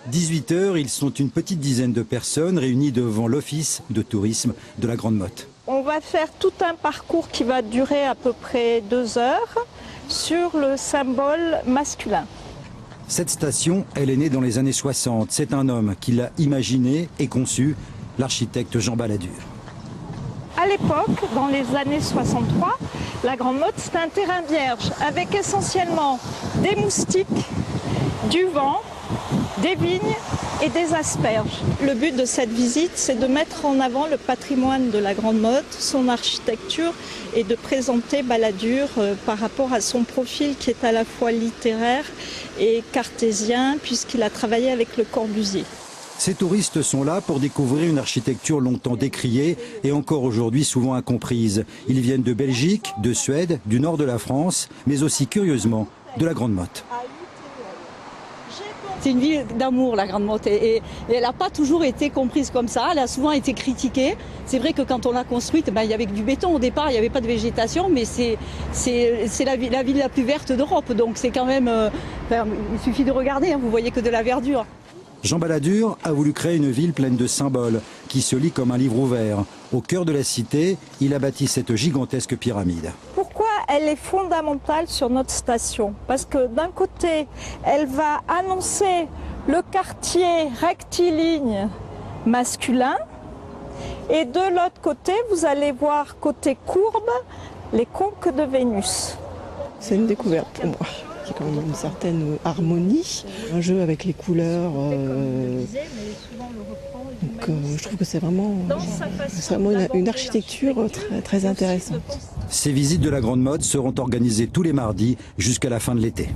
18 h, ils sont une petite dizaine de personnes réunies devant l'office de tourisme de la Grande Motte. On va faire tout un parcours qui va durer à peu près 2 heures sur le symbole masculin. Cette station, elle est née dans les années 60. C'est un homme qui l'a imaginée et conçue, l'architecte Jean Balladur. À l'époque, dans les années 63, la Grande Motte, c'était un terrain vierge avec essentiellement des moustiques, du vent, des vignes et des asperges. Le but de cette visite, c'est de mettre en avant le patrimoine de la Grande Motte, son architecture et de présenter Balladur par rapport à son profil qui est à la fois littéraire et cartésien puisqu'il a travaillé avec Le Corbusier. Ces touristes sont là pour découvrir une architecture longtemps décriée et encore aujourd'hui souvent incomprise. Ils viennent de Belgique, de Suède, du nord de la France, mais aussi curieusement de la Grande Motte. C'est une ville d'amour, la Grande Motte, et elle n'a pas toujours été comprise comme ça, elle a souvent été critiquée. C'est vrai que quand on l'a construite, il y avait du béton au départ, il n'y avait pas de végétation, mais c'est la ville la plus verte d'Europe, donc c'est quand même... il suffit de regarder, vous voyez que de la verdure. Jean Balladur a voulu créer une ville pleine de symboles, qui se lit comme un livre ouvert. Au cœur de la cité, il a bâti cette gigantesque pyramide. Pourquoi elle est fondamentale sur notre station? Parce que d'un côté, elle va annoncer le quartier rectiligne masculin, et de l'autre côté, vous allez voir côté courbe, les conques de Vénus. C'est une découverte pour moi. Il y a quand même une certaine harmonie, un jeu avec les couleurs. Je trouve que c'est vraiment une architecture très, très intéressante. Ces visites de la Grande Motte seront organisées tous les mardis jusqu'à la fin de l'été.